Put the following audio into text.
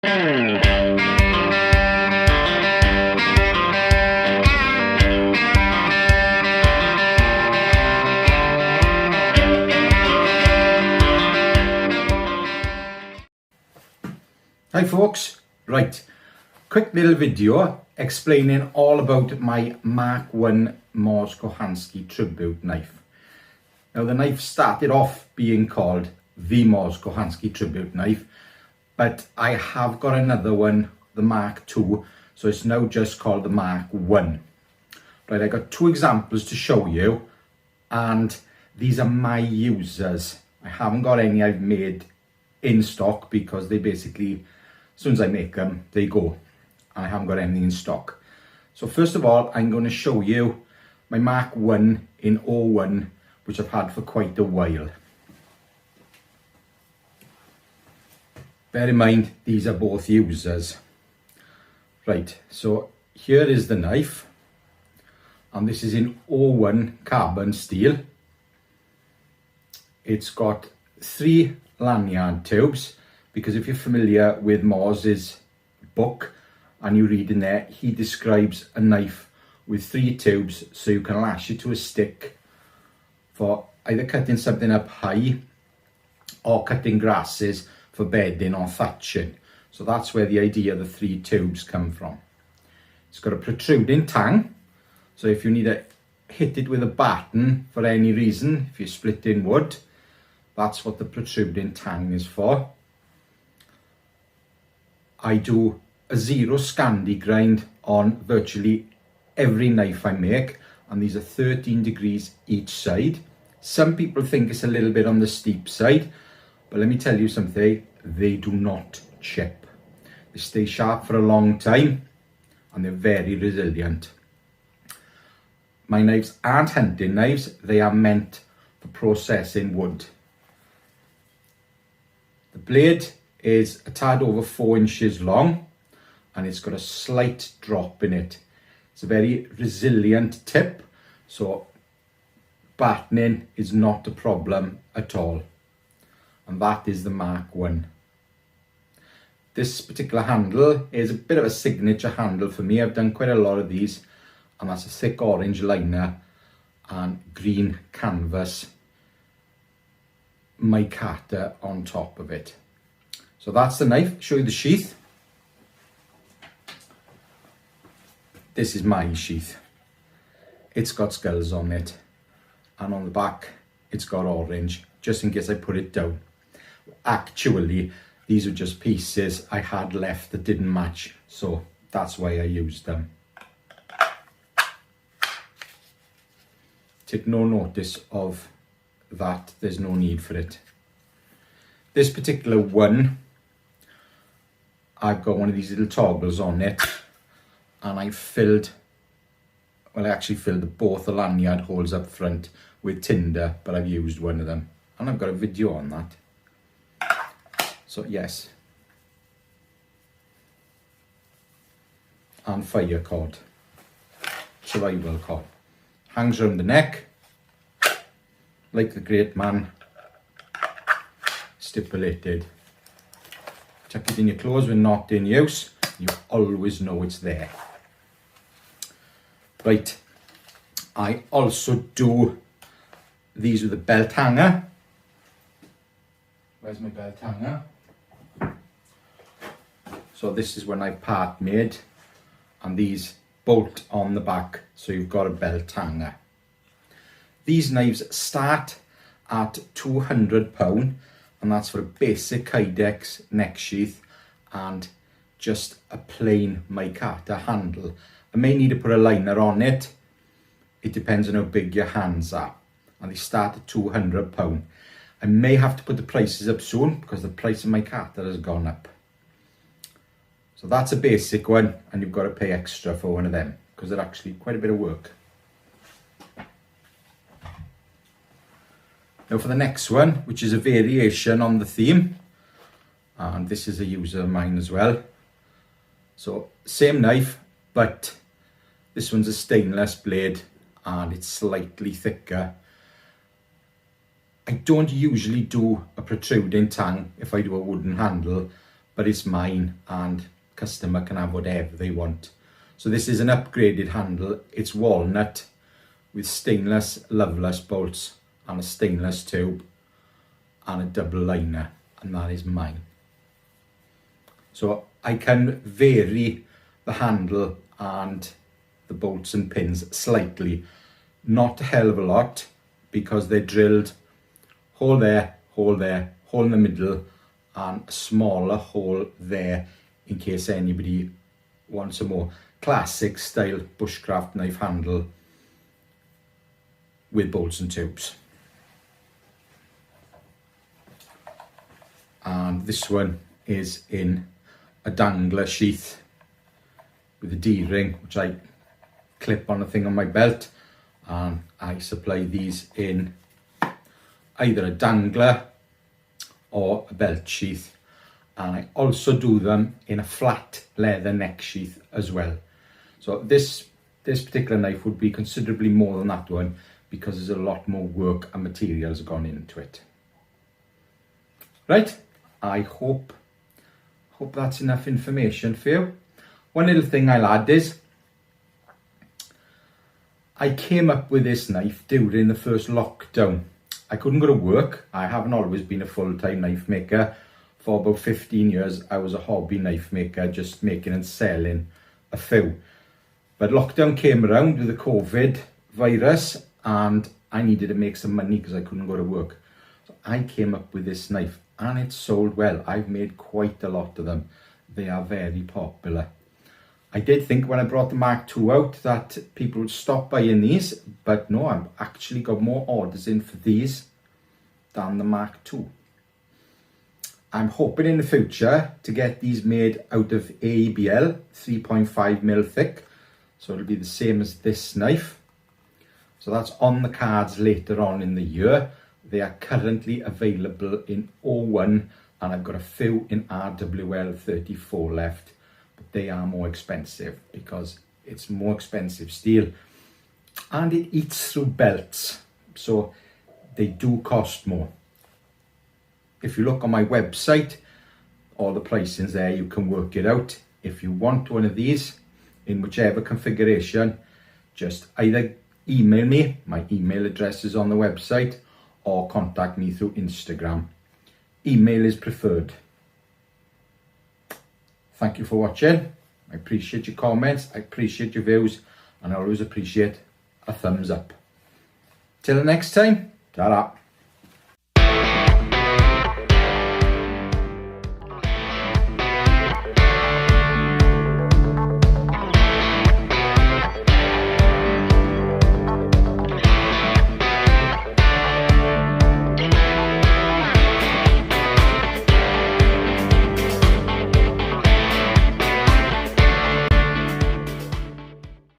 Hi folks, right, quick little video explaining all about my MK1 Mors kochanski tribute knife. Now the knife started off being called the Mors kochanski tribute knife, but I have got another one, the MK2, so it's now just called the MK1. Right, I got two examples to show you, and these are my users. I haven't got any I've made in stock because they basically, as soon as I make them, they go. And I haven't got anything in stock. So first of all, I'm going to show you my MK1 in 01, which I've had for quite a while. Bear in mind, these are both users. Right, so here is the knife. And this is in 01 carbon steel. It's got 3 lanyard tubes, because if you're familiar with Mors's book and you read in there, he describes a knife with 3 tubes so you can lash it to a stick for either cutting something up high or cutting grasses for bedding or thatching. So that's where the idea of the 3 tubes come from. It's got a protruding tang, so if you need to hit it with a baton for any reason, if you're splitting wood, that's what the protruding tang is for. I do a 0 Scandi grind on virtually every knife I make, and these are 13 degrees each side. Some people think it's a little bit on the steep side, but let me tell you something, they do not chip. They stay sharp for a long time and they're very resilient. My knives aren't hunting knives, they are meant for processing wood. The blade is a tad over 4 inches long and it's got a slight drop in it. It's a very resilient tip, so battening is not a problem at all. And that is the MK1. This particular handle is a bit of a signature handle for me. I've done quite a lot of these, and that's a thick orange liner and green canvas micarta on top of it. So that's the knife. Show you the sheath. This is my sheath. It's got skulls on it, and on the back it's got orange, just in case I put it down. Actually, these are just pieces I had left that didn't match, so that's why I used them. Take no notice of that, there's no need for it. This particular one, I've got one of these little toggles on it, and I actually filled both the lanyard holes up front with tinder, but I've used one of them, and I've got a video on that. So yes. And fire cord, survival cord. Hangs around the neck, like the great man stipulated. Chuck it in your clothes when not in use, you always know it's there. Right, I also do these with a belt hanger. Where's my belt hanger? So this is when I've part made, and these bolt on the back, so you've got a belt hanger. These knives start at £200, and that's for a basic Kydex neck sheath and just a plain micarta handle. I may need to put a liner on it. It depends on how big your hands are, and they start at £200. I may have to put the prices up soon because the price of micarta has gone up. So that's a basic one, and you've got to pay extra for one of them because they're actually quite a bit of work. Now for the next one, which is a variation on the theme, and this is a user of mine as well. So same knife, but this one's a stainless blade and it's slightly thicker. I don't usually do a protruding tang if I do a wooden handle, but it's mine and customer can have whatever they want. So this is an upgraded handle. It's walnut with stainless loveless bolts and a stainless tube and a double liner, and that is mine. So I can vary the handle and the bolts and pins slightly, not a hell of a lot, because they're drilled hole there, hole there, hole in the middle, and a smaller hole there in case anybody wants a more classic style bushcraft knife handle with bolts and tubes. And this one is in a dangler sheath with a D-ring, which I clip on a thing on my belt, and I supply these in either a dangler or a belt sheath, and I also do them in a flat leather neck sheath as well. So this particular knife would be considerably more than that one because there's a lot more work and materials gone into it. Right, I hope that's enough information for you. One little thing I'll add is I came up with this knife during the first lockdown. I couldn't go to work. I haven't always been a full-time knife maker. For about 15 years, I was a hobby knife maker, just making and selling a few. But lockdown came around with the COVID virus and I needed to make some money because I couldn't go to work. So I came up with this knife and it sold well. I've made quite a lot of them. They are very popular. I did think when I brought the Mark II out that people would stop buying these, but no, I've actually got more orders in for these than the Mark II. I'm hoping in the future to get these made out of ABL, 3.5mm thick, so it'll be the same as this knife. So that's on the cards later on in the year. They are currently available in 01 and I've got a few in RWL 34 left. But they are more expensive because it's more expensive steel and it eats through belts, so they do cost more. If you look on my website, all the pricing's there, you can work it out. If you want one of these in whichever configuration, just either email me, my email address is on the website, or contact me through Instagram. Email is preferred. Thank you for watching. I appreciate your comments, I appreciate your views, and I always appreciate a thumbs up. Till the next time, ta-ra.